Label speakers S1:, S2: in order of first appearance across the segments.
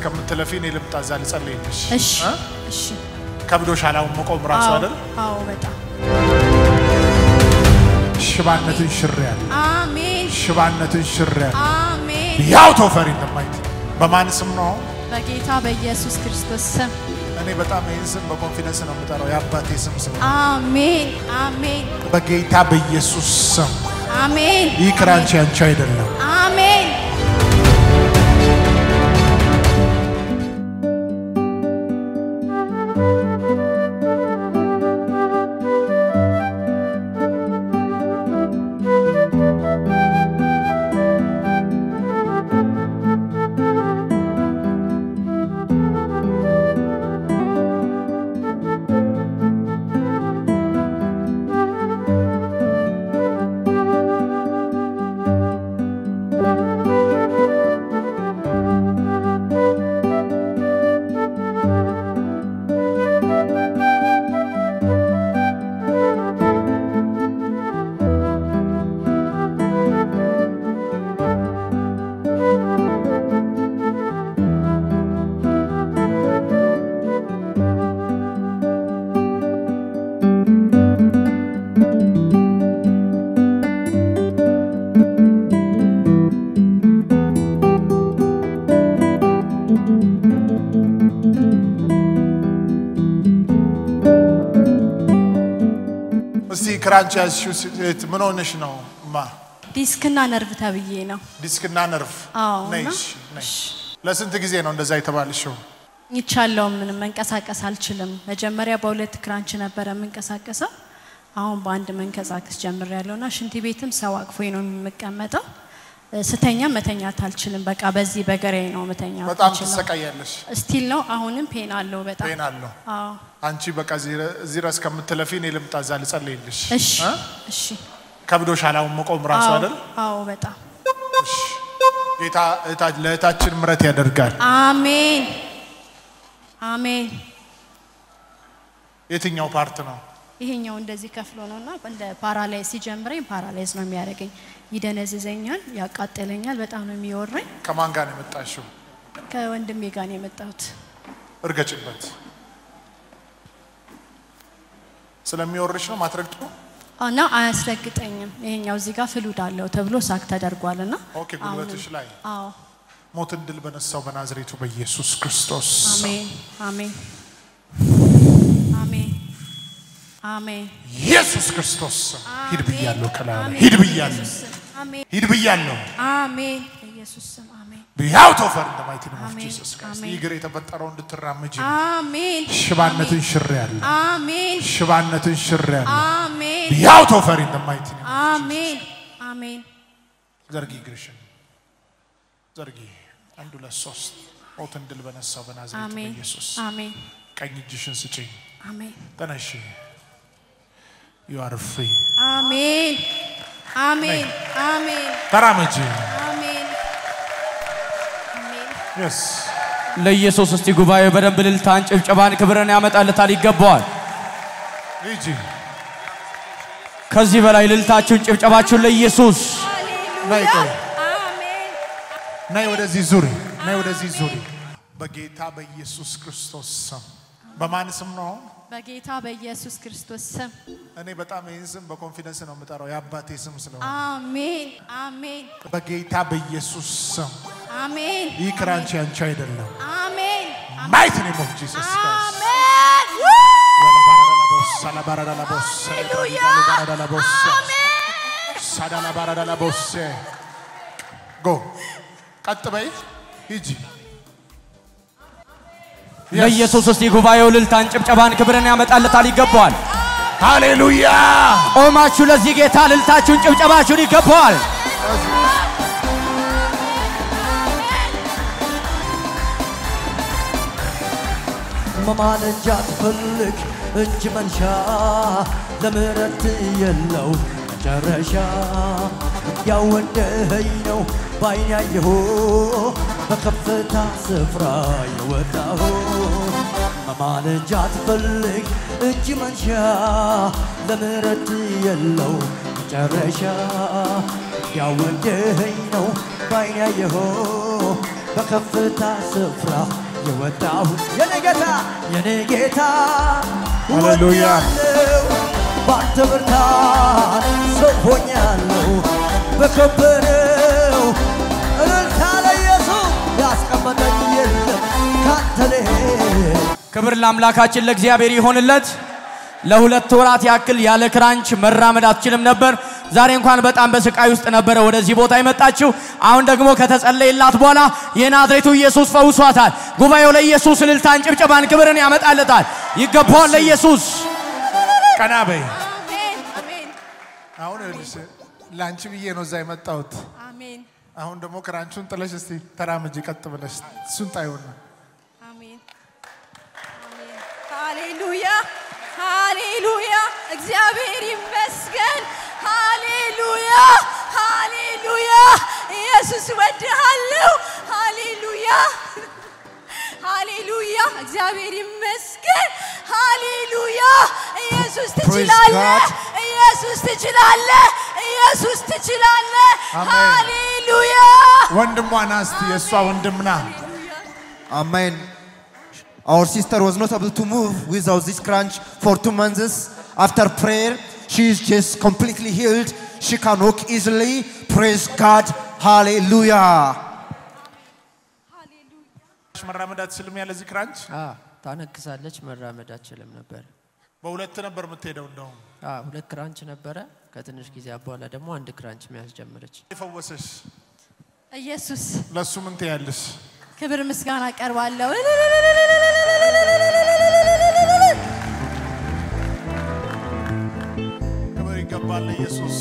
S1: ከምትለፊን ልምጣ ዛል ጸልይልሽ
S2: እሺ እሺ
S1: ከብዶሻል አሁን መቆም ራስ አይደል
S2: አዎ በጣም
S1: ሽባነትን ሽሪያል
S2: አሜን
S1: ሽባነትን ሽሪያል
S2: አሜን
S1: ያው ተፈሪ እንደማይት በማን ስም ነው
S2: በጌታ በኢየሱስ ክርስቶስ ስም
S1: እኔ በጣም ይህን በኮንፊደንስ ነው የምጠራው ያባቴ ስም ስለሆነ
S2: አሜን አሜን
S1: በጌታ በኢየሱስ ስም
S2: አሜን
S1: ይክራንቺ አንቺ አይደለም
S2: አሜን
S1: ክራንቻስ ሹት ምን ሆነሽ ነው ማ
S2: ዲስክና ነርቭ ተብዬ ነው
S1: ዲስክና ነርቭ ነሽ ነሽ ለስንት ጊዜ ነው እንደዛ የተባልሽው
S2: ይቻለው ምን መንቀሳቀስ አልችልም መጀመሪያ በሁለት ክራንች ነበር መንቀሳቀሰው አሁን በአንድ መንቀሳቀስ ጀምሬያለሁና ሽንት ቤትም ሰው አቅፎኝ ነው የሚቀመጠው ስተኛ መተኛት አልችልም በቃ በዚህ በገሬ ነው መተኛት
S1: በጣም ተሰቃያለሽ
S2: ስቲል ነው አሁንም ፔን አለው በጣም
S1: ፔን አለው አዎ አንቺ በቃ ዚራስ ከምትለፊን ልምጣ ዛል ጸልይልሽ
S2: እሺ እሺ
S1: ከብዶሻል አሁን መቆም ራስ አይደል
S2: አዎ በጣም
S1: ጌታ ለእታችን ምረት ያደርጋል
S2: አሜን አሜን
S1: የትኛው ፓርት ነው
S2: ይሄኛው እንደዚህ ከፍሎ ነውና እንደ ፓራላይዝ ሲጀምረኝ ፓራላይዝ ነው የሚያደርገኝ ይደነዝዘኛል ያቃጠለኛል በጣም ነው የሚወረኝ
S1: ከማን ጋር ነው የመጣሽው
S2: ከወንድሜ ጋር ነው የመጣሁት
S1: እርገጭበት ስለሚወርሽ ነው ማትረግጡ
S2: እና አያስረግጠኝም ይሄኛው እዚህ ጋር ፍሉድ አለው ተብሎ ሳክ ተደርጓልና
S1: ኦኬ ጉልበትሽ ላይ
S2: አዎ
S1: ሞትን ድል በነሳው በናዝሬቱ በኢየሱስ ክርስቶስ
S2: አሜን አሜን አሜን አሜን
S1: ኢየሱስ ክርስቶስ ሂድ ብያለሁ ከላለ ሂድ ብያለሁ
S2: አሜን
S1: ሂድ ብያለሁ
S2: አሜን ኢየሱስ ስም አሜን
S1: ቢያው ተፈር እንደማይት ነው ኢየሱስ ክርስቶስ ይግሬ ተፈጠረው እንድትራመጂ
S2: አሜን
S1: ሽባነትን ሽሪያለሁ
S2: አሜን
S1: ሽባነትን ሽሪያለሁ
S2: አሜን
S1: ቢያው ተፈር እንደማይት ነው
S2: አሜን አሜን
S1: ዘርጊ ግርሽን ዘርጊ አንዱ ለሶስት ሞትን ድል በነሳው በናዝሬቱ በኢየሱስ
S2: አሜን
S1: ቀኝ እጅሽን ስጪኝ
S2: አሜን
S1: ተነሺ you are free
S2: አሜን አሜን አሜን
S1: ተራመጂ
S2: አሜን አሜን
S1: yes
S3: ለኢየሱስ እስቲ ጉባኤው በደንብ ልልታን ጭብጨባን ክብርን ያመጣልታል ይገባዋል
S1: ሂጂ
S3: ከዚህ በላይ ልልታችሁን ጭብጨባችሁን ለኢየሱስ
S1: ሃሌሉያ
S2: አሜን
S1: ናይ ወደዚህ ዙሪ ናይ ወደዚህ ዙሪ በጌታ በኢየሱስ ክርስቶስ ስም በማን ስም ነው
S2: በጌታ በኢየሱስ ክርስቶስ ስም
S1: እኔ በጣም ይህን በኮንፊደንስ ነው የምጠራው ያባቴ ስም ስለሆነ
S2: አሜን አሜን
S1: በጌታ በኢየሱስ ስም
S2: አሜን
S1: ይክራንቺ አንቺ አይደለም
S2: አሜን
S1: mighty name of Jesus Christ
S2: አሜን
S1: go ቀጥ በይ ሂጂ
S3: ለኢየሱስ እስቲ ጉባኤው ልልታን ጭብጨባን ክብርን ያመጣልታል ይገባዋል
S1: ሃሌሉያ
S3: ቆማችሁ ለዚህ ጌታ ልልታችሁን ጭብጨባችሁን ይገባዋል
S4: መማለጃት ፈልክ እጅ መንሻ ለምረት የለው መጨረሻ ያወደኸኝ ነው ባይን ያየሁ በከፍታ ስፍራ የወጣሁ መማለጃት ፈልክ እጅ መንሻ ለምረት የለው መጨረሻ ያወደኸኝ ነው ባይን ያየሁ በከፍታ ስፍራ የወጣሁ የኔ ጌታ
S1: ሃሌሉያ
S4: ባንተ ብርታት ሰው ሆኛለሁ በከበረው እልልታ ለኢየሱስ ያስቀመጠኝ የለም ካንተ
S3: ክብር ለአምላካችን ለእግዚአብሔር ይሁንለት ለሁለት ወራት ያክል ያለ ክራንች መራመድ አትችልም ነበር ዛሬ እንኳን በጣም በስቃይ ውስጥ ነበር ወደዚህ ቦታ የመጣችው አሁን ደግሞ ከተጸለየላት በኋላ የናዝሬቱ ኢየሱስ ፈውሷታል ጉባኤው ለኢየሱስ እልልታን ጭብጨባን ክብርን ያመጣለታል ይገባዋል ለኢየሱስ
S1: ቀናበይ
S2: አሜን አሜን
S1: አሁን ላንቺ ብዬ ነው እዛ የመጣሁት
S2: አሜን
S1: አሁን ደግሞ ክራንቹን ጥለሽ እስቲ ተራመጂ ቀጥ ብለሽ እሱን ጣይውና
S2: አሜን አሜን ሃሌሉያ ሃሌሉያ እግዚአብሔር ይመስገን ሃሌሉያ ሃሌሉያ ኢየሱስ ወድሃለሁ ሃሌሉያ ሃሌሉያ እግዚአብሔር ይመስገን ሃሌሉያ ኢየሱስ ትችላለህ ኢየሱስ ትችላለህ ኢየሱስ ትችላለህ ሃሌሉያ
S1: ወንድሟና እስቲ የሷ ወንድምና
S5: Amen. Our sister was not able to move without this crunch for 2 months. After prayer, she is just completely healed. She can walk easily. Praise God. Hallelujah.
S1: መራመድ አትችልም ያለ እዚህ ክራንች
S6: ታነክሳለች መራመድ አትችልም ነበር
S1: በሁለት ነበር የምትሄደው እንደው
S6: ሁለት ክራንች ነበረ ከትንሽ ጊዜ በኋላ ደግሞ አንድ ክራንች መያዝ ጀመረች
S1: ይፈወሰሽ
S2: ኢየሱስ
S1: ለሱ ምን ትያለሽ
S2: ክብር ምስጋና ቀርባለሁ
S1: ክብር ይገባል ለኢየሱስ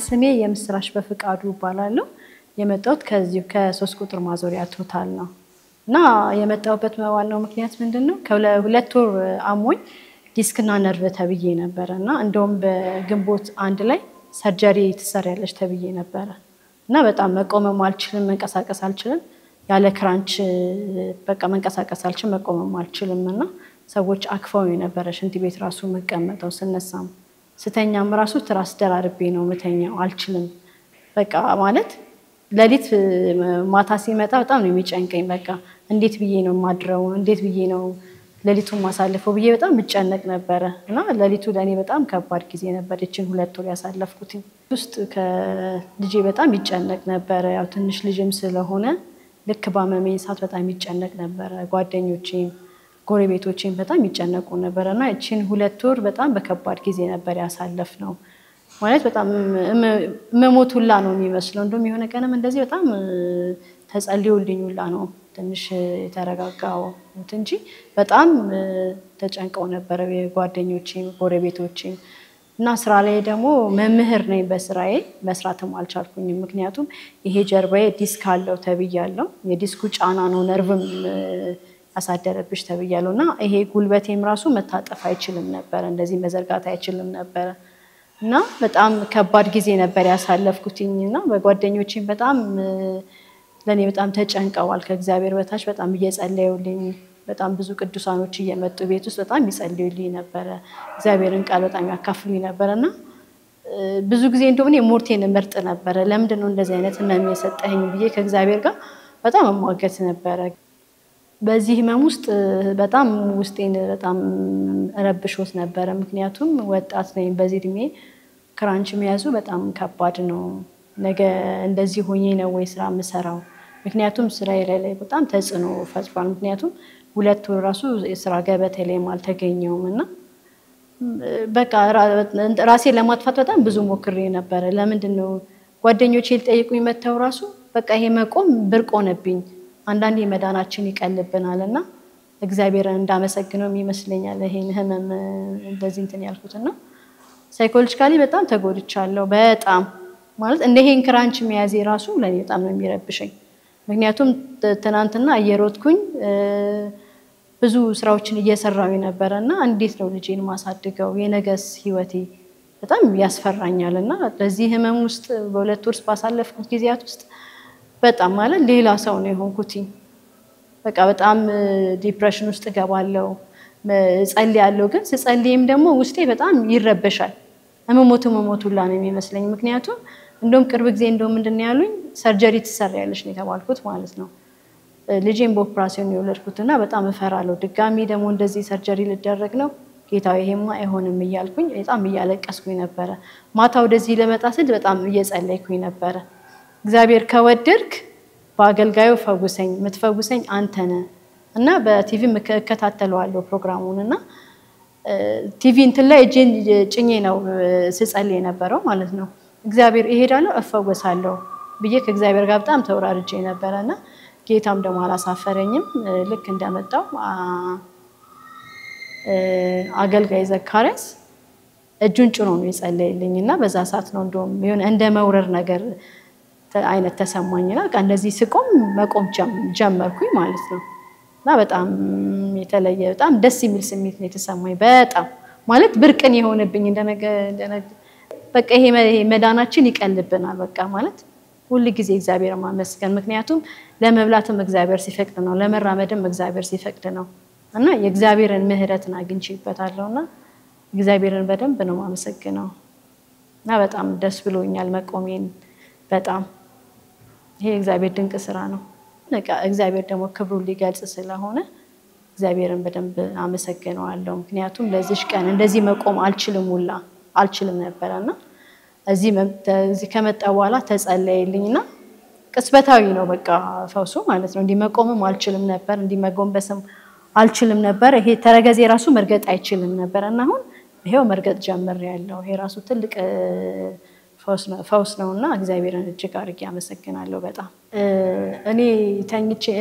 S2: ስሜ የምስራች በፍቃዱ ይባላልው የመጣሁት ከዚህ ከ3 ቁጥር ማዞሪያ ቶታል ነው እና የመጣሁበት ዋናው ምክንያት ምንድነው ከሁለት ወር አሞኝ ዲስክና ነርቭ ተብዬ ነበርና እንደውም በግንቦት አንድ ላይ ሰርጀሪ ተሰራለች ተብዬ ነበር እና በጣም መቆመም አልችልም መንቀሳቀስ አልችልም ያለ ክራንች በቃ መንቀሳቀስ አልችልም መቆመም አልችልምና ሰዎች አክፈው ነበር ሽንት ቤት ራሱ መቀመጠው ስነሳም ስተኛም ራሱ ትራስ ደራርቤ ነው መተኛው አልችልም በቃ ማለት ለሊት ማታ ሲመጣ በጣም ነው የሚጨንቀኝ በቃ እንዴት ብዬ ነው ማድረው እንዴት ብዬ ነው ለሊቱን ማሳለፈው ብዬ በጣም ምጨነቅ ነበር እና ለሊቱ ለኔ በጣም ከባድ ጊዜ ነበር እቺን 2 ወር ያሳለፍኩት ውስጥ ከልጄ በጣም ይጨነቅ ነበር ያው ትንሽ ልጅም ስለሆነ ልክ ባመመኝ ሰዓት በጣም ይጨነቅ ነበር ጓደኞቼም ጎረቤቶቼም በጣም ይጨነቁ ነበርና እቺን 2 ወር በጣም በከባድ ጊዜ ነበር ያሳለፍነው ማለት በጣም መሞቱላ ነው የሚመስለው እንደም የሆነ ቀንም እንደዚህ በጣም ተጸልዮልኝላ ነው ትንሽ የተረጋጋው እንጂ በጣም ተጨንቀው ነበር ጓደኞቼም ጎረቤቶቼም እና ስራ ላይ ደግሞ መምህር ነኝ በስራዬ መስራትም አልቻልኩኝም ምክንያቱም ይሄ ጀርባዬ ዲስክ አለው ተብያለሁ የዲስኩ ጫና ነው ነርቭም አሳደረብሽ ተብያለውና ይሄ ጉልበቴም ራሱ መታጠፍ አይችልም ነበር እንደዚህ መዘርጋት አይችልም ነበር እና በጣም ከባድ ጊዜ ነበር ያሳለፍኩትኝና በጓደኞቼም በጣም ለኔ በጣም ተጨንቀዋል ከእግዚአብሔር በታች በጣም እየጸለዩልኝ በጣም ብዙ ቅዱሳኖች እየመጡ ቤት ውስጥ በጣም ይጸልዩልኝ ነበር እግዚአብሔርን ቃል በጣም ያካፍሉኝ ነበርና ብዙ ጊዜ እንደው እኔ ሞርቴን መርጥ ነበር ለምንድን ነው እንደዚህ አይነት ህመም የሰጠኝ ብዬ ከእግዚአብሔር ጋር በጣም ማገት ነበር በዚህ ህመም ውስጥ በጣም ውስጤን በጣም ረብሾት ነበር ምክንያቱም ወጣት ነኝ በዚህ እድሜ ክራንች መያዙ በጣም ከባድ ነው ነገ እንደዚህ ሆኜ ነው ወይ ስራ መሰራው ምክንያቱም ስራዬ ላይ በጣም ተጽዕኖ ፈጥሯል ምክንያቱም ሁለት ወር ራሱ የስራ ገበታ ላይ አልተገኘውምና በቃ ራሴን ለማጥፋት በጣም ብዙ ሞክሬ ነበር ለምንድነው ጓደኞቼ ሊጠይቁኝ መተው ራሱ በቃ ይሄ መቆም ብርቅ ሆነብኝ አንዳንዴ መዳናችን ይቀልብናልና እግዚአብሔርን እንዳመሰግነው ይመስለኛል ይሄን ህመም እንደዚህ እንትን ያልኩትና ሳይኮሎጂካሊ በጣም ተጎድቻለሁ በጣም ማለት እንደሄን ክራንች የሚያዝ ራሱ ለኔ በጣም ነው የሚረብሸኝ ምክንያቱም ትናንትና እየሮጥኩኝ ብዙ ስራዎችን እየሰራው ነበርና እንዴት ነው ልጄን ማሳድገው የነገስ ህይወቴ በጣም ያስፈራኛልና በዚህ ህመም ውስጥ በሁለት ወር ባሳለፍኩት ጊዜያት ውስጥ በጣም ማለት ሌላ ሰው ነው የሆንኩት በቃ በጣም ዲፕሬሽን ውስጥ ገባለው ጸልያለሁ ግን ስጸልይም ደግሞ ውስጤ በጣም ይረበሻል መሞቱላ ነው የሚመስለኝ ምክንያቱም እንደውም ቅርብ ጊዜ እንደውም ምንድነው ያሉኝ ሰርጀሪ ትሰራያለሽ ነው የተባልኩት ማለት ነው ልጄን በኦፕራሲዮን የወለድኩትና በጣም እፈራለሁ ድጋሚ ደግሞ እንደዚህ ሰርጀሪ ልደረግ ነው ጌታዬ ይሄማ አይሆንም ይያልኩኝ በጣም ይያለቀስኩኝ ነበር ማታ ወደዚህ ለመጣ ስል በጣም እየጸለይኩኝ ነበር እግዚአብሔር ከወደድክ በአገልጋዩ ፈውሰኝ ምትፈውሰኝ አንተ ነህ እና በቲቪ መከታተለዋለሁ ፕሮግራሙንና ቲቪ እንትን ላይ እጄን ጭኜ ነው ስጸልይ ነበረው ማለት ነው እግዚአብሔር ይሄዳለሁ እፈወሳለሁ ብዬ ከእግዚአብሔር ጋር በጣም ተወራርጄ ነበርና ጌታም ደግሞ አላሳፈረኝም ልክ እንደመጣው አገልጋይ ዘካሪያስ እጁን ጭኖ ነው የጸለየልኝና በዛ ሰዓት ነው እንደውም የሆነ እንደ መውረር ነገር አይነት ተሰማኝና እንደዚህ ስቆም መቆም ጀመርኩኝ ማለት ነው እና በጣም የተለየ በጣም ደስ የሚል ስሜት ነው የተሰማኝ በጣም ማለት ብርቅን የሆነብኝ እንደነገ በቃ ይሄ መዳናችን ይቀልብናል በቃ ማለት ሁሉ ጊዜ እግዚአብሔር ማመስገን ምክንያቱም ለመብላትም እግዚአብሔር ሲፈቅድ ነው ለመራመድም እግዚአብሔር ሲፈቅድ ነው እና የእግዚአብሔርን ምህረትን አግኝቼበታለሁና እግዚአብሔርን በደንብ ነው ማመሰግነው እና በጣም ደስ ብሎኛል መቆሜን በጣም ይሄ እግዚአብሔር ድንቅ ስራ ነው በቃ እግዚአብሔር ደግሞ ክብሩን ሊገልጽ ስለሆነ እግዚአብሔርን በደንብ አመሰግነዋለሁ ምክንያቱም ለዚህ ቀን እንደዚህ መቆም አልችልም ነበርና እዚህ ከመጣ በኋላ ተጸለየልኝና ቅስበታዊ ነው በቃ ፈውሱ ማለት ነው እንዲመቆምም አልችልም ነበር እንዲመጎንበስም አልችልም ነበር ይሄ ተረገዜ ራሱ መርገጥ አይችልም ነበርና አሁን ይሄው መርገጥ ጀምሬያለሁ ይሄ ራሱ ትልቅ ፈውስ ነውና እግዚአብሔርን እጅግ አድርጌ አመሰግናለሁ በጣም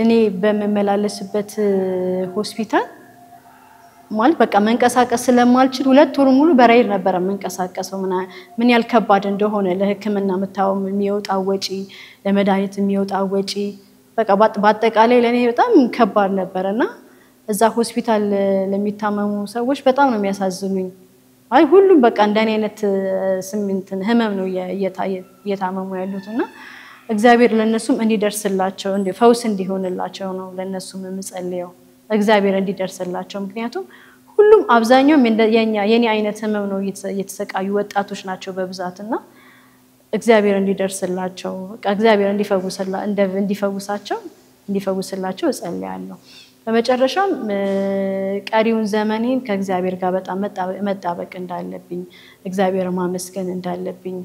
S2: እኔ በመመላለስበት ሆስፒታል ማለት በቃ መንቀሳቀስ ስለማልችል ሁለት ወር ሙሉ በራይድ ነበር መንቀሳቀሰው ምን ያልከባድ እንደሆነ ለህክምና መታወም የሚወጣው ወጪ ለመድኃኒት የሚወጣው ወጪ በቃ በአጠቃላይ ለኔ በጣም ከባድ ነበርና እዛ ሆስፒታል ለሚታመሙ ሰዎች በጣም ነው የሚያሳዝኑኝ አይ ሁሉም በቃ እንደኔ አይነት ስምንትን ህመም ነው እየታመሙ ያሉትና እግዚአብሔር ለነሱም እንዲደርስላቸው ፈውስ እንዲሆንላቸው ነው ለነሱም የምጸልየው እግዚአብሔር እንዲደርስላቸው ምክንያቱም ሁሉም አብዛኛው የኔ አይነት ህመም ነው እየተሰቃዩ ወጣቶች ናቸው በብዛትና እግዚአብሔር እንዲደርስላቸው በቃ እግዚአብሔር እንዲፈውስላቸው እጸልያለሁ በመጨረሻም ቀሪውን ዘመኔን ከእግዚአብሔር ጋር በጣም መጣበቅ እንዳለብኝ እግዚአብሔር ማመስገን እንዳለብኝ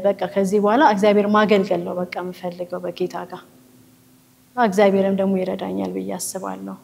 S2: በቃ ከዚህ በኋላ እግዚአብሔር ማገልገል ነው በቃ የምፈልገው በጌታ ጋር እግዚአብሔርም ደግሞ ይረዳኛል ብዬ አስባለሁ